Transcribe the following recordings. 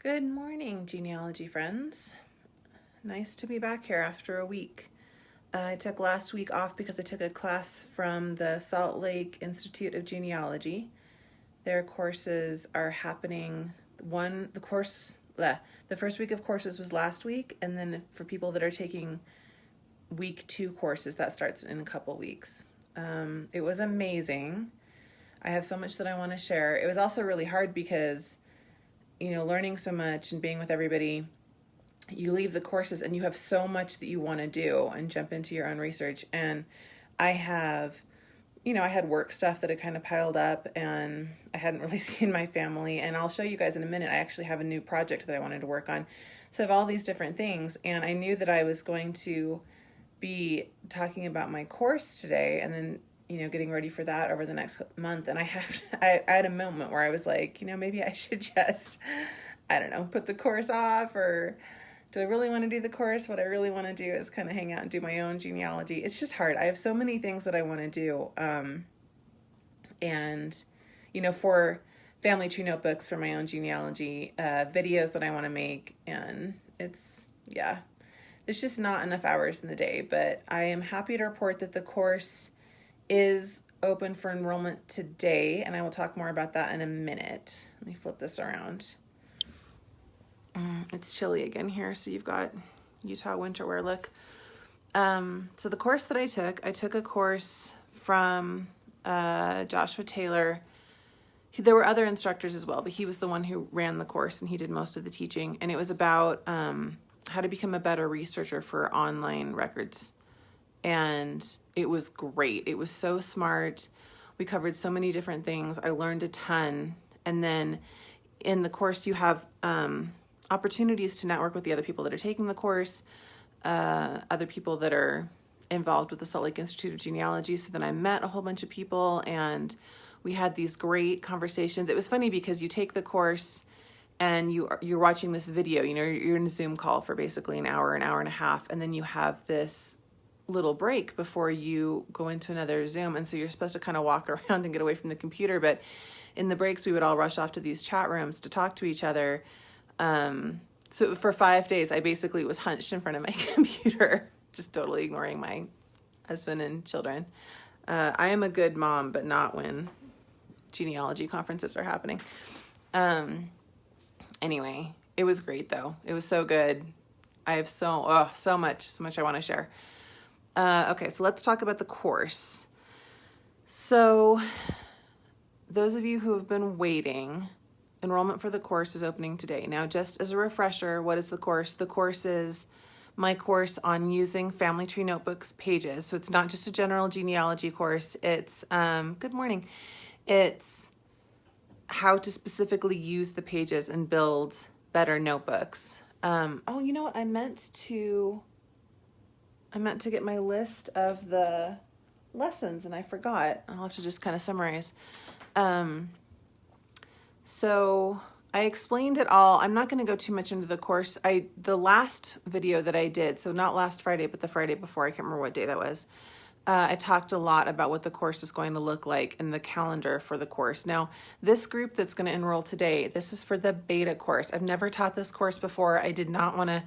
Good morning, genealogy friends. Nice to be back here after a week. I took last week off because I took a class from the Salt Lake Institute of Genealogy. Their courses are happening. The first week of courses was last week, and then for people that are taking week 2 courses, that starts in a couple weeks. It was amazing. I have so much that I want to share. It was also really hard because learning so much and being with everybody, you leave the courses and you have so much that you want to do and jump into your own research. And I had work stuff that had kind of piled up and I hadn't really seen my family. And I'll show you guys in a minute. I actually have a new project that I wanted to work on. So I have all these different things. And I knew that I was going to be talking about my course today and then getting ready for that over the next month. And I had a moment where I was like, maybe I should just, put the course off, or do I really want to do the course? What I really want to do is kind of hang out and do my own genealogy. It's just hard. I have so many things that I want to do. For family tree notebooks for my own genealogy, videos that I want to make. And there's just not enough hours in the day, but I am happy to report that the course is open for enrollment today, and I will talk more about that in a minute. Let me flip this around. It's chilly again here, so you've got Utah winter wear look. So the course that I took a course from Joshua Taylor. There were other instructors as well, but he was the one who ran the course, and he did most of the teaching, and it was about how to become a better researcher for online records. And it was great. It was so smart. We covered so many different things. I learned a ton. And then in the course, you have opportunities to network with the other people that are taking the course, other people that are involved with the Salt Lake Institute of Genealogy. So then I met a whole bunch of people and we had these great conversations. It was funny because you take the course and you're watching this video, you're in a Zoom call for basically an hour and a half. And then you have this little break before you go into another Zoom. And so you're supposed to kind of walk around and get away from the computer. But in the breaks, we would all rush off to these chat rooms to talk to each other. So for 5 days, I basically was hunched in front of my computer, just totally ignoring my husband and children. I am a good mom, but not when genealogy conferences are happening. Anyway, it was great though. It was so good. I have so much I want to share. Okay, so let's talk about the course. So those of you who have been waiting, enrollment for the course is opening today. Now, just as a refresher, what is the course? The course is my course on using family tree notebooks pages. So it's not just a general genealogy course. It's, good morning. It's how to specifically use the pages and build better notebooks. You know what? I meant to get my list of the lessons and I forgot. I'll have to just kind of summarize. So I explained it all. I'm not going to go too much into the course. The last video that I did, so not last Friday, but the Friday before, I can't remember what day that was. I talked a lot about what the course is going to look like and the calendar for the course. Now, this group that's going to enroll today, this is for the beta course. I've never taught this course before. I did not want to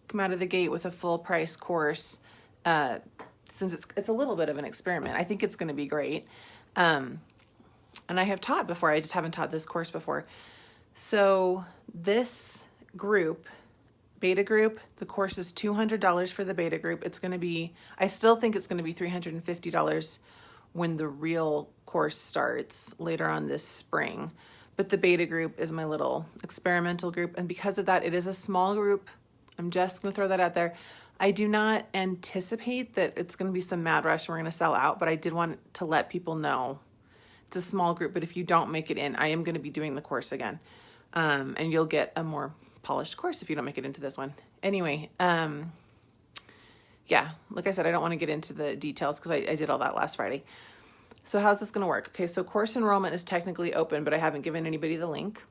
come out of the gate with a full price course, since it's a little bit of an experiment. I think it's going to be great. And I have taught before, I just haven't taught this course before. So this group, beta group, the course is $200 for the beta group. I still think it's going to be $350 when the real course starts later on this spring. But the beta group is my little experimental group. And because of that, it is a small group. I'm just going to throw that out there. I do not anticipate that it's going to be some mad rush and we're going to sell out, but I did want to let people know it's a small group. But if you don't make it in, I am going to be doing the course again. And you'll get a more polished course if you don't make it into this one. Anyway, like I said, I don't want to get into the details because I did all that last Friday. So how's this going to work? Okay, so course enrollment is technically open, but I haven't given anybody the link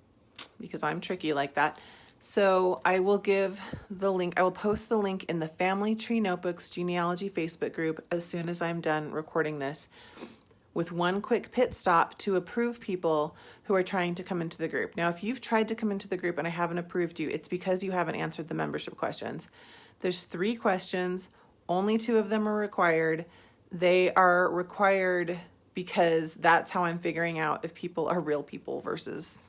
because I'm tricky like that. So I will give the link. I will post the link in the Family Tree Notebooks Genealogy Facebook group as soon as I'm done recording this. with one quick pit stop to approve people who are trying to come into the group. Now, if you've tried to come into the group and I haven't approved you, it's because you haven't answered the membership questions. There's 3 questions, only 2 of them are required. They are required because that's how I'm figuring out if people are real people versus,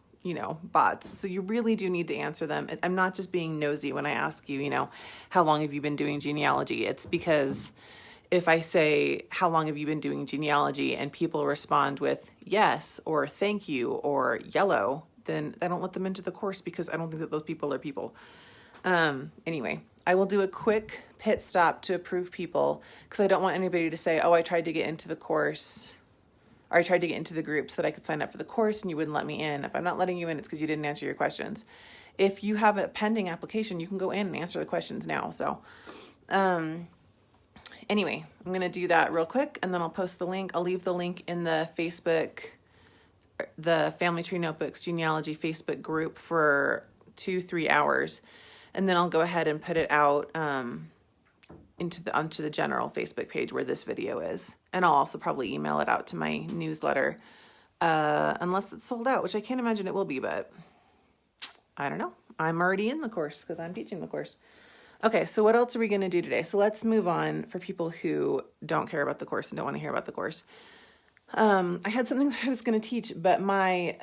bots. So you really do need to answer them. I'm not just being nosy when I ask you, how long have you been doing genealogy? It's because if I say, how long have you been doing genealogy, and people respond with yes, or thank you, or yellow, then I don't let them into the course because I don't think that those people are people. Anyway, I will do a quick pit stop to approve people because I don't want anybody to say, oh, I tried to get into the course, or I tried to get into the group so that I could sign up for the course and you wouldn't let me in. If I'm not letting you in, it's because you didn't answer your questions. If you have a pending application, you can go in and answer the questions now. So, anyway, I'm going to do that real quick and then I'll post the link. I'll leave the link in the Facebook, the Family Tree Notebooks Genealogy Facebook group for 2-3 hours. And then I'll go ahead and put it out onto the general Facebook page where this video is. And I'll also probably email it out to my newsletter unless it's sold out, which I can't imagine it will be, but I don't know. I'm already in the course because I'm teaching the course. Okay, so what else are we going to do today? So let's move on for people who don't care about the course and don't want to hear about the course. I had something that I was going to teach, but my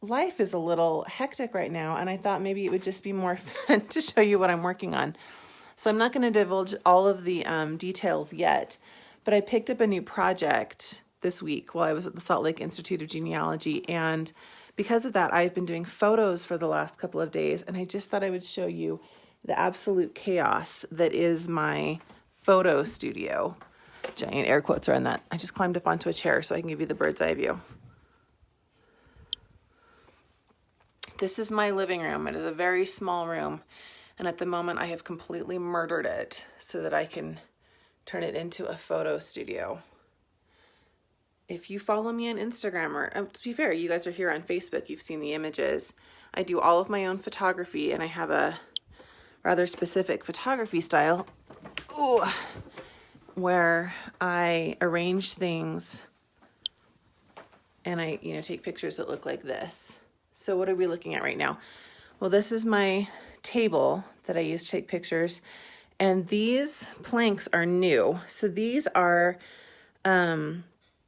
life is a little hectic right now, and I thought maybe it would just be more fun to show you what I'm working on. So I'm not going to divulge all of the details yet, but I picked up a new project this week while I was at the Salt Lake Institute of Genealogy, and because of that, I've been doing photos for the last couple of days, and I just thought I would show you the absolute chaos that is my photo studio. Giant air quotes are on that. I just climbed up onto a chair so I can give you the bird's eye view. This is my living room. It is a very small room, and at the moment I have completely murdered it so that I can turn it into a photo studio. If you follow me on Instagram, or to be fair, you guys are here on Facebook, you've seen the images. I do all of my own photography, and I have a rather specific photography style where I arrange things and I take pictures that look like this. So what are we looking at right now? Well, this is my table that I use to take pictures, and these planks are new. So these are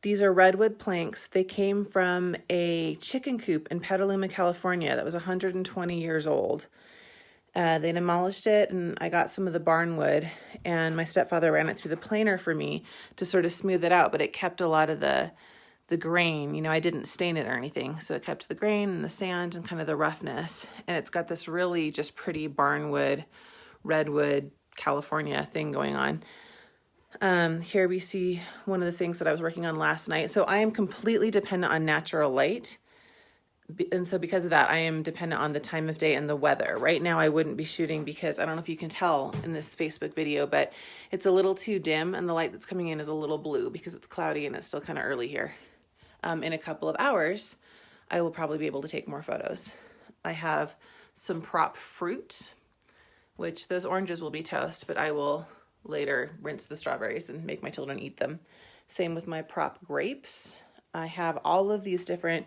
redwood planks. They came from a chicken coop in Petaluma, California that was 120 years old. They demolished it, and I got some of the barn wood, and my stepfather ran it through the planer for me to sort of smooth it out, but it kept a lot of the grain. I didn't stain it or anything, so it kept the grain and the sand and kind of the roughness, and it's got this really just pretty barn wood, redwood, California thing going on. Here we see one of the things that I was working on last night. So I am completely dependent on natural light. And so because of that, I am dependent on the time of day and the weather. Right now, I wouldn't be shooting because I don't know if you can tell in this Facebook video, but it's a little too dim and the light that's coming in is a little blue because it's cloudy and it's still kind of early here. In a couple of hours, I will probably be able to take more photos. I have some prop fruit, which those oranges will be toast, but I will later rinse the strawberries and make my children eat them. Same with my prop grapes. I have all of these different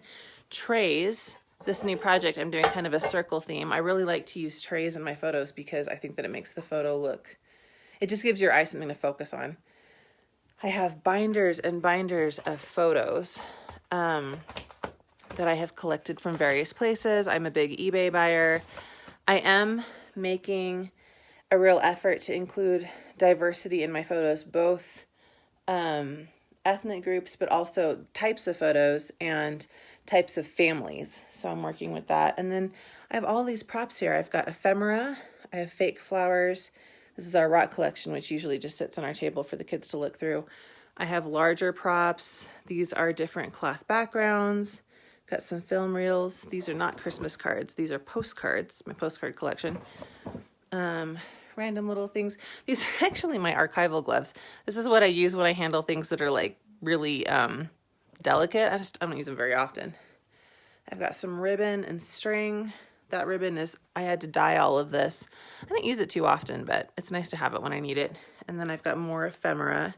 trays. This new project, I'm doing kind of a circle theme. I really like to use trays in my photos because I think that it makes the photo look, it just gives your eye something to focus on. I have binders and binders of photos that I have collected from various places. I'm a big eBay buyer. I am making a real effort to include diversity in my photos, both ethnic groups, but also types of photos and types of families. So I'm working with that. And then I have all these props here. I've got ephemera. I have fake flowers. This is our rock collection, which usually just sits on our table for the kids to look through. I have larger props. These are different cloth backgrounds. Got some film reels. These are not Christmas cards. These are postcards, my postcard collection. Random little things. These are actually my archival gloves. This is what I use when I handle things that are like really delicate. I don't use them very often. I've got some ribbon and string. That ribbon is, I had to dye all of this. I don't use it too often, but it's nice to have it when I need it. And then I've got more ephemera.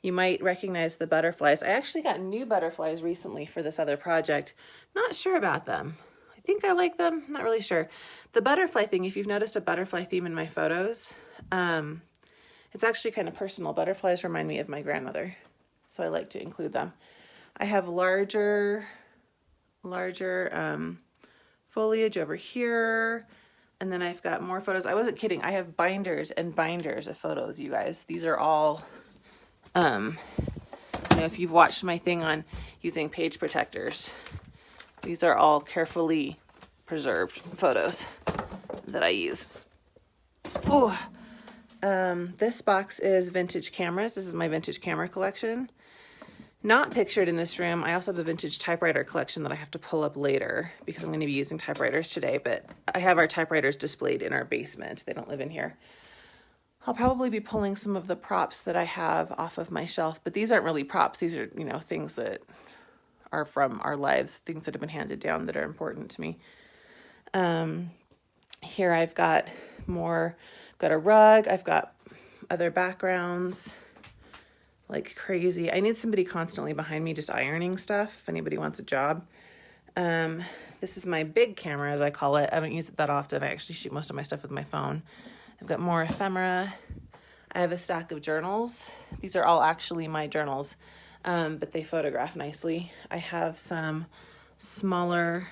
You might recognize the butterflies. I actually got new butterflies recently for this other project. Not sure about them. I think I like them, not really sure. The butterfly thing, if you've noticed a butterfly theme in my photos, it's actually kind of personal. Butterflies remind me of my grandmother, so I like to include them. I have larger foliage over here, and then I've got more photos. I wasn't kidding. I have binders and binders of photos, you guys. These are all, you know, if you've watched my thing on using page protectors, these are all carefully preserved photos that I use. Oh, this box is vintage cameras. This is my vintage camera collection. Not pictured in this room, I also have a vintage typewriter collection that I have to pull up later because I'm going to be using typewriters today, but I have our typewriters displayed in our basement. They don't live in here. I'll probably be pulling some of the props that I have off of my shelf, but these aren't really props. These are, you know, things that are from our lives, things that have been handed down that are important to me. Here I've got got a rug. I've got other backgrounds. Like crazy. I need somebody constantly behind me just ironing stuff if anybody wants a job. This is my big camera, as I call it. I don't use it that often. I actually shoot most of my stuff with my phone. I've got more ephemera. I have a stack of journals. These are all actually my journals, but they photograph nicely. I have some smaller,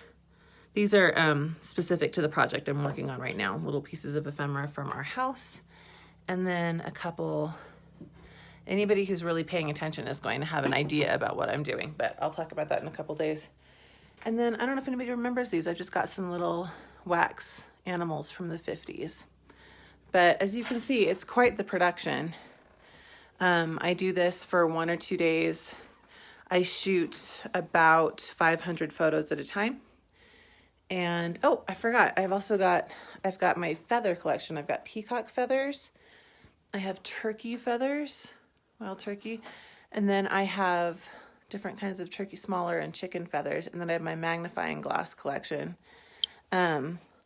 these are specific to the project I'm working on right now, little pieces of ephemera from our house. And then a couple, anybody who's really paying attention is going to have an idea about what I'm doing, but I'll talk about that in a couple days. And then I don't know if anybody remembers these. I've just got some little wax animals from the 50s. But as you can see, it's quite the production. I do this for 1 or 2 days. I shoot about 500 photos at a time. And, oh, I forgot. I've got my feather collection. I've got peacock feathers. I have turkey feathers. Wild turkey, and then I have different kinds of turkey, smaller, and chicken feathers, and then I have my magnifying glass collection.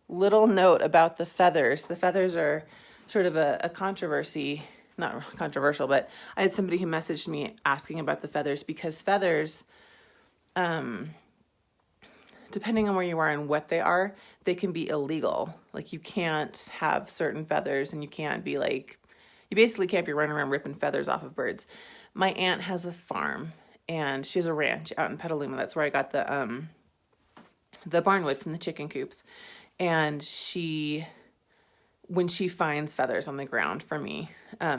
Little note about the feathers. The feathers are sort of a controversy, not controversial, but I had somebody who messaged me asking about the feathers because feathers, depending on where you are and what they are, they can be illegal. Like you can't have certain feathers and you can't be like, you basically can't be running around ripping feathers off of birds. My aunt has a farm and she has a ranch out in Petaluma. That's where I got the barnwood from the chicken coops. And when she finds feathers on the ground for me,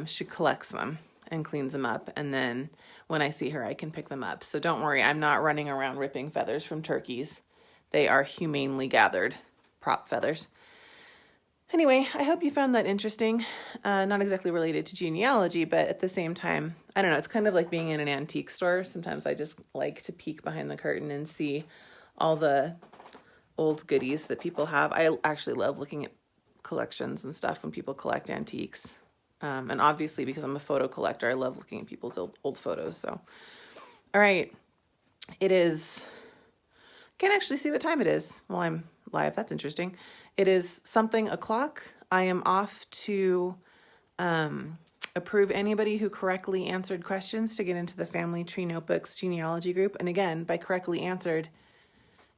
she collects them and cleans them up. And then when I see her, I can pick them up. So don't worry, I'm not running around ripping feathers from turkeys. They are humanely gathered prop feathers. Anyway, I hope you found that interesting. Not exactly related to genealogy, but at the same time, I don't know, it's kind of like being in an antique store. Sometimes I just like to peek behind the curtain and see all the old goodies that people have. I actually love looking at collections and stuff when people collect antiques. And obviously, because I'm a photo collector, I love looking at people's old photos. So, all right, it is, can't actually see what time it is while I'm live. That's interesting. It is something o'clock. I am off to approve anybody who correctly answered questions to get into the Family Tree Notebooks genealogy group. And again, by correctly answered,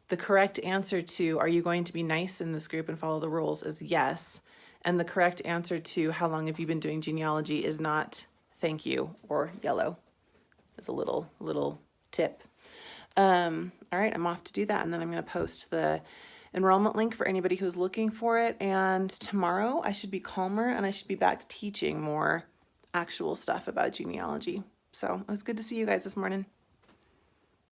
the correct answer to, are you going to be nice in this group and follow the rules, is yes. And the correct answer to, how long have you been doing genealogy, is not thank you or yellow. It's a little tip. All right, I'm off to do that. And then I'm going to post the enrollment link for anybody who's looking for it. And tomorrow I should be calmer and I should be back teaching more actual stuff about genealogy. So it was good to see you guys this morning.